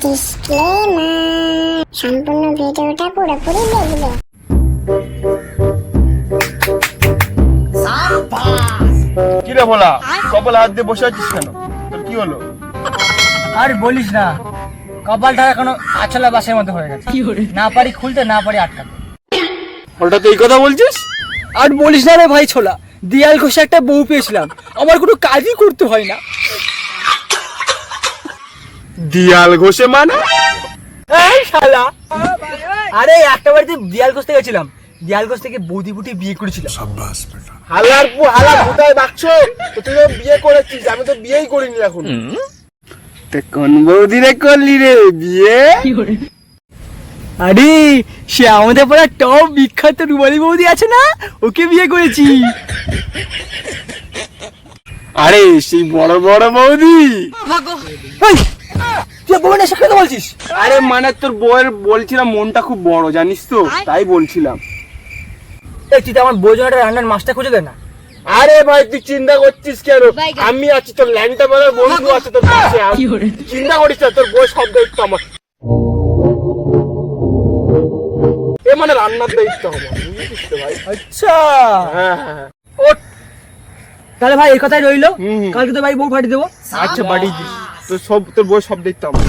Disclaimer, সম্পূর্ণ ভিডিওটা পুরোপুরি দেখবে। কি রে বলা, কপালে হাত দিয়ে বসে আছিস কেন? তোর কি হলো? আর বলিস না, কপালটা এখনো আছলা বাসের মতো হয়ে গেছে। না পারি খুলতে, না পারি আটকাতে। হঠাৎ এই কথা বলছিস? আর বলিস না রে ভাই ছোলা, দিয়াল ঘষে একটা বউ পেয়েছিলাম, আমার কোনো কাজই করতে হয় না। দিয়াল ঘষে মানে? এই শালা, আরে একটা বাড়িতে দিয়াল ঘষতে গেছিলাম, দিয়াল ঘষ থেকে বৌদি বুটি বিয়ে করেছিলাম। হালার পু হালা কোথায় বাকছো? তো তুই বিয়ে করেছিস, আমি তো বিয়েই করিনি এখন। তে কোন বৌদি রে করলি রে বিয়ে? আরে সে আমাদের পাড়া টপ বিখ্যাত রুমালি বৌদি আছে না, ওকে বিয়ে করেছি। আরে সেই বড় বড় বৌদি? এই, তুই বউ না সে কথা বলছিস? আরে মানে তোর বউয়ের বলছিলাম মনটা খুব বড় জানিস তো, তাই বলছিলাম। এই তুই তো আমার বউ জন্য রান্নার মাছটা খুঁজে দে না। আরে ভাই তুই চিন্তা করছিস কেন? আমি আছি, তোর ল্যাংটা বেলার বন্ধু আছে তোর পাশে। চিন্তা করিস না, তোর বউ সব দায়িত্ব আমার। এ মানে রান্নার দায়িত্ব আমার, বুঝিস তো ভাই? আচ্ছা, হ্যাঁ হ্যাঁ। ওঠ। তাহলে ভাই এই কথাই রইলো, হুম। কালকে তো ভাই বউ পাঠিয়ে দেবো। আচ্ছা বাড়ি দিস, তোর বউ সব দায়িত্ব আমার।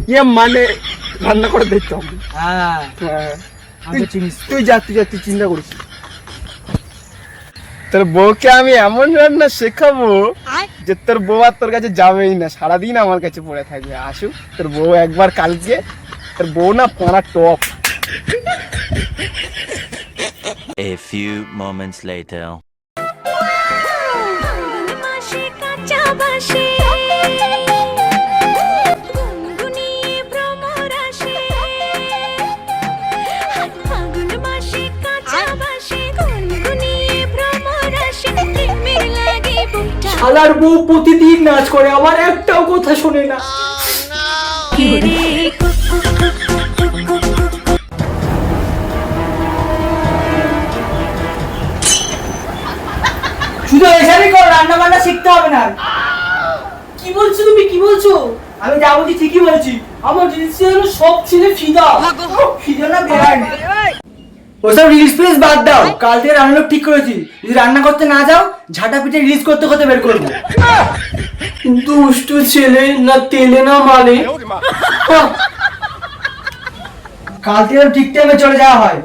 ইয়ে মানে রান্না করে দায়িত্ব আমার। হ্যাঁ, হ্যাঁ। আমি তো চিনিস। তুই তুই চিন্তা করিস না। তোর বউকে আমি এমন রান্না শেখাবো যে তোর বউ আর তোর কাছে যাবেই না, সারাদিন আমার কাছে পড়ে থাকবে। আসুক তোর বউ একবার কালকে, তোর বউ না পড়া top. A few moments later. শালার বউ প্রতিদিন নাচ করে, আমার একটাও কথা শোনে না। শুধু এসবই কর, রান্না বান্না শিখতে হবে না। কি বলছো তুমি, কি বলছো? আমি যা বলছি ঠিকই বলছি। আমার রিলস হলো সব ছেলে ফিদা, ফিদা না ব্র্যান্ড। ওসব রিলস প্লিজ বাদ দাও, কাল থেকে রান্না ঠিক করেছি, যদি রান্না করতে না যাও ঝাঁটা পিঠে রিলস করতে করতে বের করবো। দুষ্টু ছেলে, না তেলে না মালে। কাল থেকে ঠিক টাইমে চলে যাওয়া হয়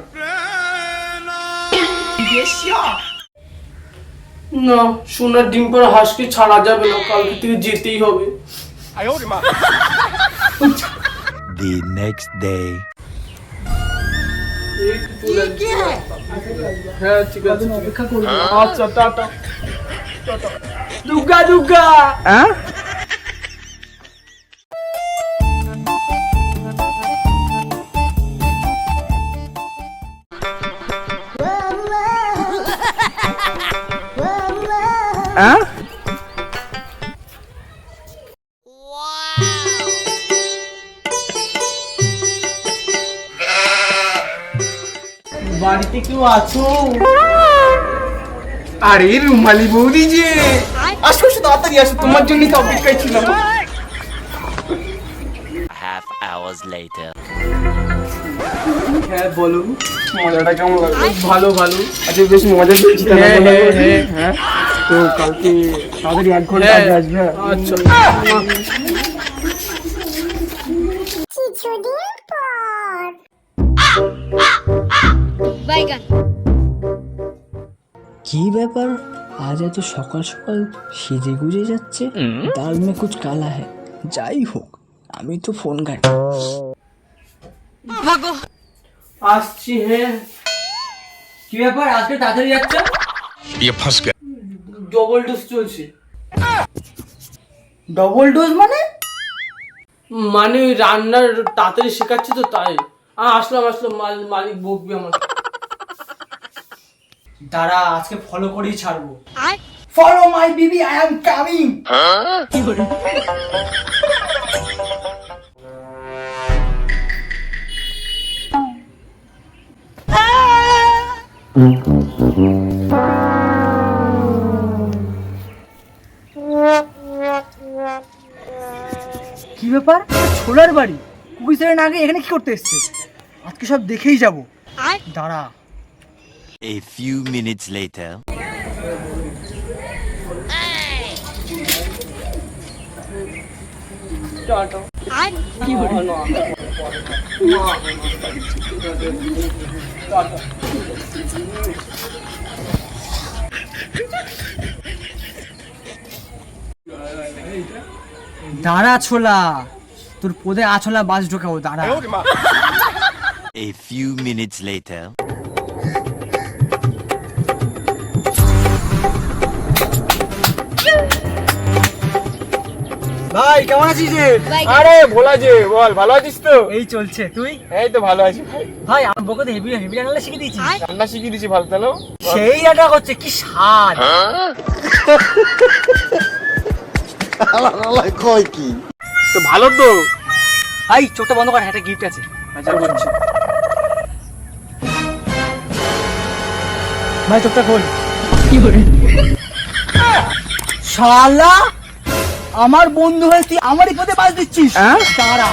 না। সোনার ডিম পর হাঁসকে ছাড়া যাবে না, কালকে থেকে যেতেই হবে। The next day. হ্যাঁ ঠিক আছে, অপেক্ষা করবো। আচ্ছা টাটা। দুর্গা দুর্গা। বাড়িতে কেউ আছো? আরে রুমালি বৌদি যে, আসো আসো তাড়াতাড়ি আসো, তোমার জন্যই তো অপেক্ষায় ছিলাম। Half hours later. হ্যাঁ বলো। মজাটা কেমন লাগলো? ভালো ভালো। আচ্ছা বেশ মজা পেয়েছি তাহলে। হ্যাঁ, হ্যাঁ, হ্যাঁ তো কালকে তাড়াতাড়ি 1 ঘন্টা হ্যাঁ। আগে আসবে। আচ্ছা। কিছুদিন পর কি ব্যাপার, আজ এত সকাল সকাল সেজে গুজে যাচ্ছে? দাল মে কুছ কালা হ্যায়। যাই হোক, আমি তো ফোন ঘাটি। আসছি। হ্যাঁ কি ব্যাপার, আজকে তাড়াতাড়ি যাচ্ছে? ডবল ডোজ চলছে। ডবল ডোজ মানে? মানে ওই রান্নার তাড়াতাড়ি শেখাচ্ছি তো তাই। আসলাম মালিক বকবে আমার। দাঁড়া, আজকে ফলো করেই ছাড়বো। Follow my Bibi, I am coming. কি ব্যাপার, ছোলার বাড়ি কুকিসের আগে এখানে কি করতে এসছে? আজকে সব দেখেই যাব। দাঁড়া। A few minutes later. দাঁড়া ছোলা, তোর পদে আছলা বাস ঢোকাবো, দাঁড়া। A few minutes later. ভাই কেমন আছিস রে? আরে ভোলা যে বল, ভালো আছিস তো? এই চলছে, তুই? এই তো ভালো আছি ভাই। ভাই আমার বউকে হেভি হেভি রান্না শিখে দিয়েছি। রান্না শিখিয়ে দিছি ভালো তাহলে। সেই রান্না করছে, কি স্বাদ। তো ভালো তো। ভাই চোখটা বন্ধ কর, একটা গিফট আছে। আচ্ছা বলছি। ভাই চোখটা খোল। শালা আমার বন্ধু হয়ে তুই আমারই পথে বাস দিচ্ছিস? দাঁড়া।